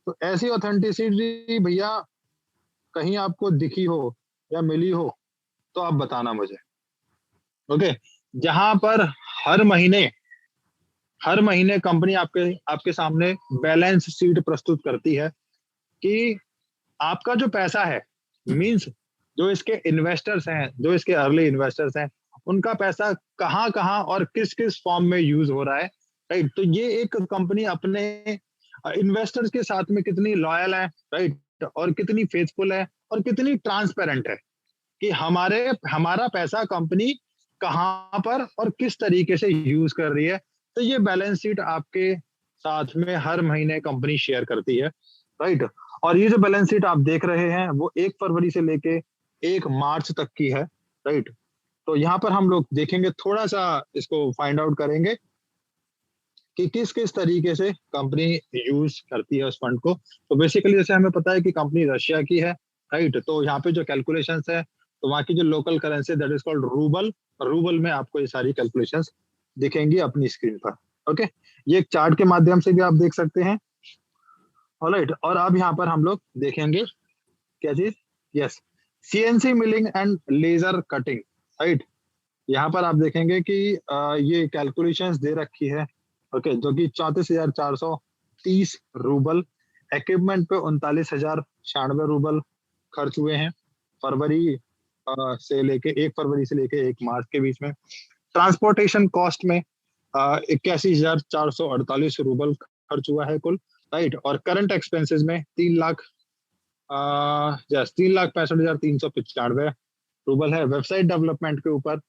तो ऐसी ऑथेंटिसिटी भैया कहीं आपको दिखी हो या मिली हो तो आप बताना मुझे। ओके, जहां पर हर महीने हर महीने कंपनी आपके आपके सामने बैलेंस शीट प्रस्तुत करती है कि आपका जो पैसा है, मींस जो इसके इन्वेस्टर्स हैं, जो इसके अर्ली इन्वेस्टर्स हैं, उनका पैसा कहाँ कहाँ और किस किस फॉर्म में यूज हो रहा है। राइट, तो ये एक कंपनी अपने इन्वेस्टर्स के साथ में कितनी लॉयल है, राइट, और कितनी फेथफुल है और कितनी ट्रांसपेरेंट है कि हमारे हमारा पैसा कंपनी कहाँ पर और किस तरीके से यूज कर रही है। तो ये बैलेंस शीट आपके साथ में हर महीने कंपनी शेयर करती है, राइट। और ये जो बैलेंस शीट आप देख रहे हैं वो 1 फरवरी से लेके 1 मार्च तक की है, राइट। तो यहाँ पर हम लोग देखेंगे, थोड़ा सा इसको फाइंड आउट करेंगे कि किस किस तरीके से कंपनी यूज करती है उस फंड को। तो बेसिकली जैसे हमें पता है कि कंपनी रशिया की है, राइट। तो यहाँ पे जो कैलकुलेशंस है, तो वहाँ की जो local currency that is called rouble, rouble में आपको ये सारी कैलकुलेशंस दिखेंगी अपनी स्क्रीन पर। ओके, ये एक चार्ट के माध्यम से भी आप देख सकते हैं। ऑलराइट, और अब यहाँ पर हम लोग देखेंगे क्या चीज, yes, CNC milling and laser cutting, right. यहाँ पर आप देखेंगे कि ये कैलकुलेशंस दे रखी है, ओके, जो कि 34,430 रूबल, इक्विपमेंट पे 39,096 रूबल खर्च हुए हैं फरवरी से लेके 1 फरवरी से लेके 1 मार्च के बीच में। ट्रांसपोर्टेशन कॉस्ट में 81,448 रूबल खर्च हुआ है कुल, राइट। और करंट एक्सपेंसेस में 3,65,395 रूबल है। वेबसाइट डेवलपमेंट के ऊपर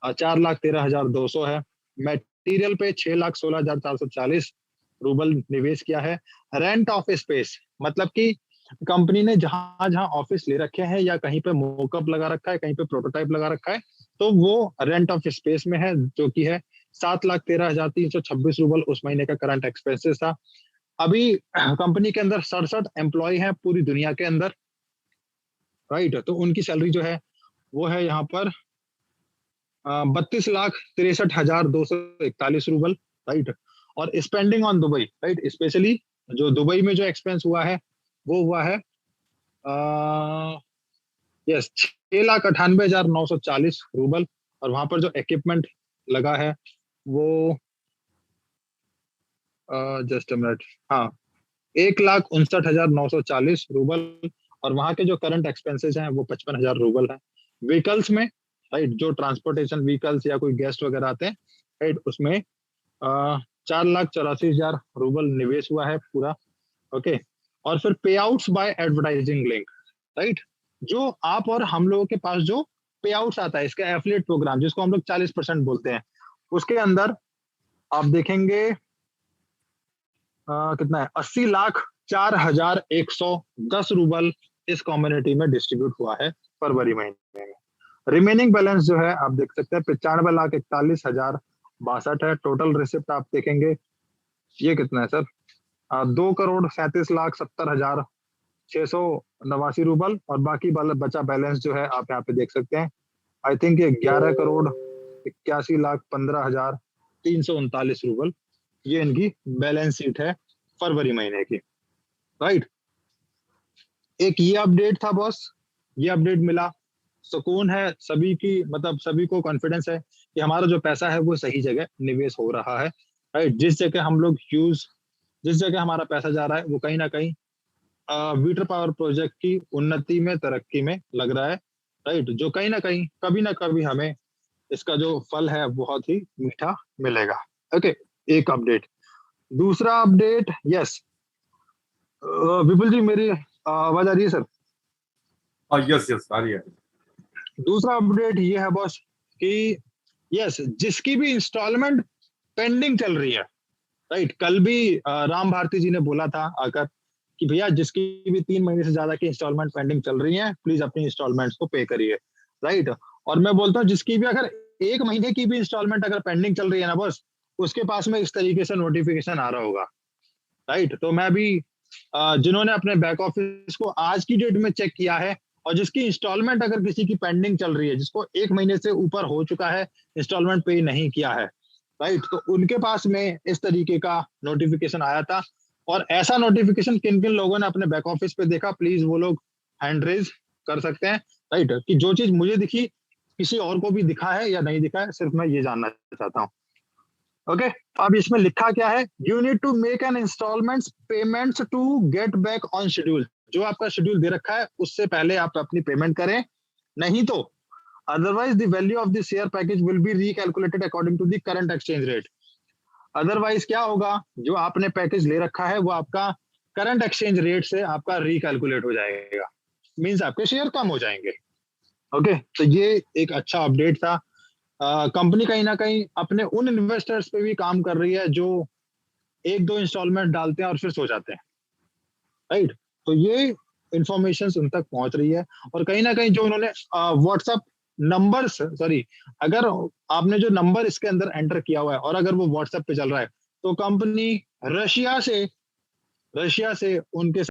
4,13,200 है। मटेरियल पे 6,16,440 रूबल निवेश किया है। रेंट ऑफ स्पेस, मतलब कि कंपनी ने जहां जहां ऑफिस ले रखे हैं या कहीं पे मोकअप लगा रखा है, कहीं पे प्रोटोटाइप लगा रखा है, तो वो रेंट ऑफ स्पेस में है, जो कि है 7,13,326 रूबल उस महीने का करंट एक्सपेंसेस था। अभी कंपनी के अंदर 67 एम्प्लॉय हैं पूरी दुनिया के अंदर, राइट। तो उनकी सैलरी जो है वो है यहाँ पर 32,63,241 रूबल, राइट। और spending on Dubai, right, specially जो दुबई में जो एक्सपेंस हुआ है वो हुआ है यस 6,98,940 रूबल। और वहां पर जो इक्विपमेंट लगा है वो जस्ट मिनट, हाँ, 1,59,940 रूबल। और वहां के जो करंट एक्सपेंसेस हैं वो 55,000 रूबल है। व्हीकल्स में, राइट, जो ट्रांसपोर्टेशन व्हीकल्स या कोई गेस्ट वगैरह आते हैं, राइट, उसमें 4,84,000 रूबल निवेश हुआ है पूरा, ओके। और फिर payouts by advertising link, right, जो आप और हम लोगों के पास जो पे आउट्स आता है इसका एफिलिएट प्रोग्राम, जिसको हम लोग 40% बोलते हैं, उसके अंदर आप देखेंगे कितना है, 80,04,110 रूबल इस कम्युनिटी में डिस्ट्रीब्यूट हुआ है फरवरी महीने में। रिमेनिंग बैलेंस जो है आप देख सकते हैं 95,41,062 है। टोटल रिसिप्ट आप देखेंगे ये कितना है सर, 2,37,70,689 रूबल। और बाकी बचा बैलेंस जो है आप यहाँ पे देख सकते हैं, आई थिंक ये 11,81,15,339 रूबल, ये इनकी बैलेंस शीट है फरवरी महीने की, राइट। एक ये अपडेट था बॉस, ये अपडेट मिला, सुकून है सभी की, मतलब सभी को कॉन्फिडेंस है कि हमारा जो पैसा है वो सही जगह निवेश हो रहा है, राइट। जिस जगह हमारा पैसा जा रहा है वो कहीं ना कहीं वीटर पावर प्रोजेक्ट की उन्नति में, तरक्की में लग रहा है, राइट, जो कहीं ना कहीं कभी ना कभी हमें इसका जो फल है बहुत ही मीठा मिलेगा। ओके, एक अपडेट। दूसरा अपडेट, यस, विपुल जी मेरी आवाज आ रही है सर? यस यस आ रही है। दूसरा अपडेट ये है बॉस कि यस, जिसकी भी इंस्टॉलमेंट पेंडिंग चल रही है, राइट, कल भी राम भारती जी ने बोला था आकर कि भैया जिसकी भी 3 महीने से ज्यादा की इंस्टॉलमेंट पेंडिंग चल रही है प्लीज अपनी इंस्टॉलमेंट्स को पे करिए, राइट। और मैं बोलता हूँ जिसकी भी अगर 1 महीने की भी इंस्टॉलमेंट अगर पेंडिंग चल रही है ना बॉस, उसके पास में इस तरीके से नोटिफिकेशन आ रहा होगा, राइट। तो मैं भी जिन्होंने अपने बैक ऑफिस को आज की डेट में चेक किया है और जिसकी इंस्टॉलमेंट अगर किसी की पेंडिंग चल रही है, जिसको 1 महीने से ऊपर हो चुका है इंस्टॉलमेंट पे नहीं किया है, राइट, तो उनके पास में इस तरीके का नोटिफिकेशन आया था। और ऐसा नोटिफिकेशन किन किन लोगों ने अपने बैक ऑफिस पे देखा, प्लीज वो लोग हैंड रेज कर सकते हैं, राइट, कि जो चीज मुझे दिखी किसी और को भी दिखा है या नहीं दिखा है, सिर्फ मैं ये जानना चाहता हूँ। ओके, अब इसमें लिखा क्या है, you need to make an instalment payments to get back on schedule. जो आपका शेड्यूल दे रखा है उससे पहले आप अपनी पेमेंट करें, नहीं तो otherwise the value of the share package will be recalculated according to the current exchange rate. Otherwise क्या होगा, जो आपने पैकेज ले रखा है वो आपका करंट एक्सचेंज रेट से आपका रिकैलकुलेट हो जाएगा, मींस आपके शेयर कम हो जाएंगे। ओके, तो ये एक अच्छा अपडेट था। कंपनी कहीं ना कहीं अपने उन इन्वेस्टर्स पे भी काम कर रही है जो एक दो इंस्टॉलमेंट डालते हैं और फिर सो जाते हैं, राइट। तो ये इंफॉर्मेशन उन तक पहुंच रही है, और कहीं ना कहीं जो उन्होंने व्हाट्सएप नंबर, सॉरी, अगर आपने जो नंबर इसके अंदर एंटर किया हुआ है और अगर वो व्हाट्सएप पे चल रहा है, तो कंपनी रशिया से उनके